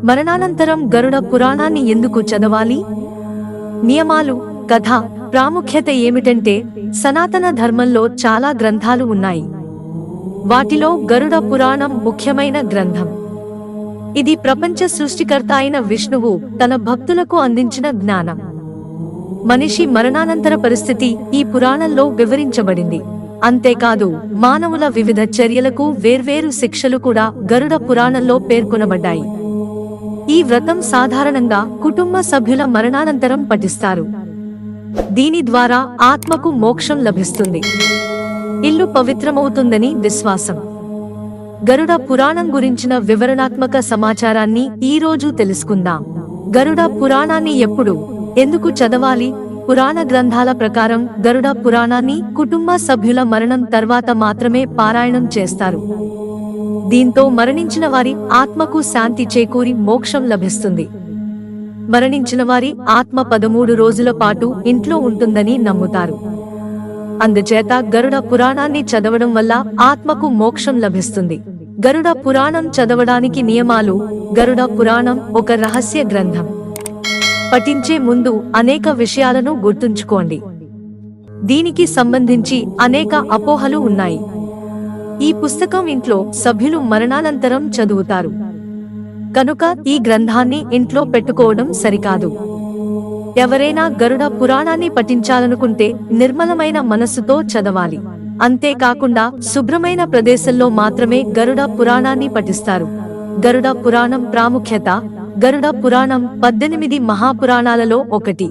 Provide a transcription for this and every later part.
మరణానంతరం గరుడ పురాణాన్ని ఎందుకు చదవాలి? నియమాలు, కథ, ప్రాముఖ్యత ఏమిటంటే సనాతన ధర్మంలో చాలా గ్రంథాలు ఉన్నాయి. వాటిలో గరుడ పురాణం ముఖ్యమైన గ్రంథం. ఇది ప్రపంచ సృష్టికర్త అయిన విష్ణువు తన భక్తులకు అందించిన జ్ఞానం. మనిషి మరణానంతర పరిస్థితి ఈ పురాణంలో వివరించబడింది. అంతేకాదు మానవుల వివిధ చర్యలకు వేర్వేరు శిక్షలు కూడా గరుడ పురాణంలో పేర్కొనబడ్డాయి. ఈ వ్రతం సాధారణంగా కుటుంబ సభ్యుల మరణానంతరం పఠిస్తారు. దీని ద్వారా ఆత్మకు మోక్షం లభిస్తుంది, ఇల్లు పవిత్రమవుతుందని విశ్వాసం. గరుడ పురాణం గురించిన వివరణాత్మక సమాచారాన్ని ఈ రోజు తెలుసుకుందాం. గరుడ పురాణాన్ని ఎప్పుడు, ఎందుకు చదవాలి? పురాణ గ్రంథాల ప్రకారం గరుడ పురాణాన్ని కుటుంబ సభ్యుల మరణం తర్వాత మాత్రమే పారాయణం చేస్తారు. దీంతో మరణించిన వారి ఆత్మకు శాంతి చేకూరి మోక్షం లభిస్తుంది. మరణించిన వారి ఆత్మ 13 రోజుల పాటు ఇంట్లో ఉంటుందని నమ్ముతారు. అందుచేత గరుడ పురాణాన్ని చదవడం వల్ల ఆత్మకు మోక్షం లభిస్తుంది. గరుడ పురాణం చదవడానికి నియమాలు. గరుడ పురాణం ఒక రహస్య గ్రంథం. పఠించే ముందు అనేక విషయాలను గుర్తుంచుకోండి. దీనికి సంబంధించి అనేక అపోహలు ఉన్నాయి. ఈ పుస్తకం ఇంట్లో సభ్యులు మరణానంతరం చదువుతారు కనుక ఈ గ్రంథాన్ని ఇంట్లో పెట్టుకోవడం సరికాదు. ఎవరైనా గరుడ పురాణాన్ని పఠించాలనుకుంటే నిర్మలమైన మనస్సుతో చదవాలి. అంతేకాకుండా శుభ్రమైన ప్రదేశంలో మాత్రమే గరుడ పురాణాన్ని పఠిస్తారు. గరుడ పురాణం ప్రాముఖ్యత. గరుడ పురాణం 18 మహాపురాణాలలో ఒకటి.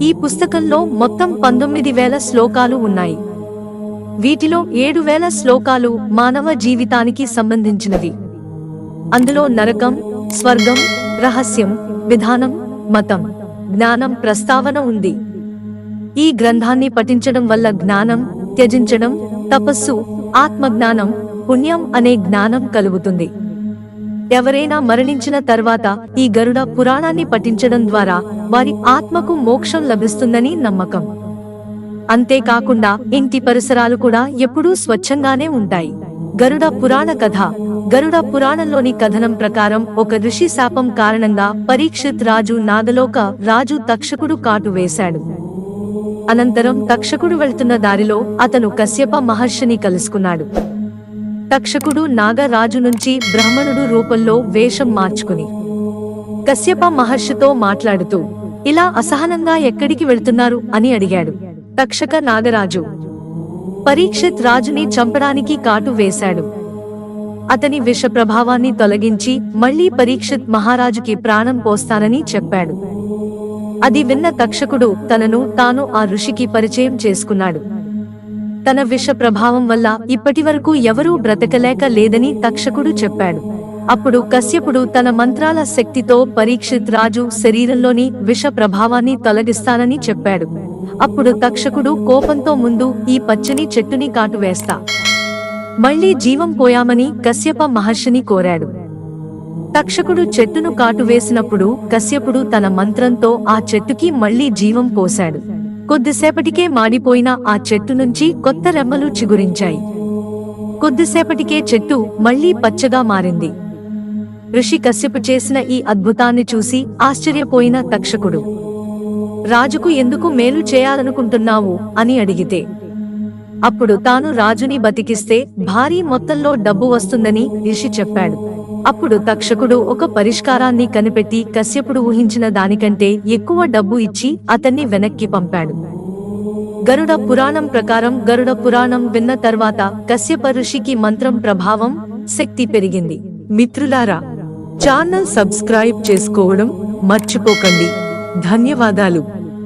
ఈ పుస్తకంలో మొత్తం 19,000 శ్లోకాలు ఉన్నాయి. వీటిలో 7,000 శ్లోకాలు మానవ జీవితానికి సంబంధించినవి. అందులో నరకం, స్వర్గం, రహస్యం, విధానం, మతం, జ్ఞానం ప్రస్తావన ఉంది. ఈ గ్రంథాన్ని పఠించడం వల్ల జ్ఞానం, త్యజించడం, తపస్సు, ఆత్మజ్ఞానం, పుణ్యం అనే జ్ఞానం కలుగుతుంది. ఎవరైనా మరణించిన తర్వాత ఈ గరుడ పురాణాన్ని పఠించడం ద్వారా వారి ఆత్మకు మోక్షం లభిస్తుందని నమ్మకం. అంతేకాకుండా ఇంటి పరిసరాలు కూడా ఎప్పుడూ స్వచ్ఛంగానే ఉంటాయి. గరుడ పురాణ కథ. గరుడ పురాణంలోని కథనం ప్రకారం ఒక ఋషి శాపం కారణంగా పరీక్షిత్ రాజు నాగలోక రాజు తక్షకుడు కాటు వేశాడు. అనంతరం తక్షకుడు వెళ్తున్న దారిలో అతను కశ్యప మహర్షిని కలుసుకున్నాడు. తక్షకుడు నాగరాజు నుంచి బ్రాహ్మణుడు రూపంలో వేషం మార్చుకుని కశ్యప మహర్షితో మాట్లాడుతూ ఇలా అసహనంగా ఎక్కడికి వెళ్తున్నారు అని అడిగాడు. తక్షక నాగరాజు పరీక్షిత్ రాజుని చంపడానికి కాటు వేశాడు. అతని విష ప్రభావాన్ని తొలగించి మళ్లీ పరీక్షిత్ మహారాజుకి ప్రాణం పోస్తానని చెప్పాడు. అది విన్న తక్షకుడు తనను తాను ఆ ఋషికి పరిచయం చేసుకున్నాడు. తన విష ప్రభావం వల్ల ఇప్పటివరకు ఎవరూ బ్రతకలేక లేదని తక్షకుడు చెప్పాడు. అప్పుడు కశ్యపుడు తన మంత్రాల శక్తితో పరీక్షిత్ రాజు శరీరంలోని విష ప్రభావాన్ని తొలగిస్తానని చెప్పాడు. అప్పుడు తక్షకుడు కోపంతో ముందు ఈ పచ్చని చెట్టుని కాటు వేస్తా, మళ్లీ జీవం పోయామని కశ్యప మహర్షిని కోరాడు. తక్షకుడు చెట్టును కాటు వేసినప్పుడు కశ్యపుడు తన మంత్రంతో ఆ చెట్టుకి మళ్లీ జీవం పోశాడు. కొద్దిసేపటికే మాడిపోయిన ఆ చెట్టు నుంచి కొత్త రెమ్మలు చిగురించాయి. కొద్దిసేపటికే చెట్టు మళ్లీ పచ్చగా మారింది. ఋషి కశ్యపు చేసిన ఈ అద్భుతాన్ని చూసి ఆశ్చర్యపోయిన తక్షకుడు రాజుకు ఎందుకు మేలు చేయాలనుకుంటున్నావు అని అడిగితే, అప్పుడు తాను రాజుని బతికిస్తే భారీ మొత్తంలో డబ్బు వస్తుందని ఋషి చెప్పాడు. అప్పుడు తక్షకుడు ఒక పరిష్కారాన్ని కనిపెట్టి కశ్యపుడు ఊహించిన దానికంటే ఎక్కువ డబ్బు ఇచ్చి అతన్ని వెనక్కి పంపాడు. గరుడ పురాణం ప్రకారం గరుడ పురాణం విన్న తర్వాత కశ్యప ఋషికి మంత్రం ప్రభావం, శక్తి పెరిగింది. మిత్రులారా, ఛానల్ సబ్స్క్రైబ్ చేసుకోవడం మర్చిపోకండి. ధన్యవాదాలు.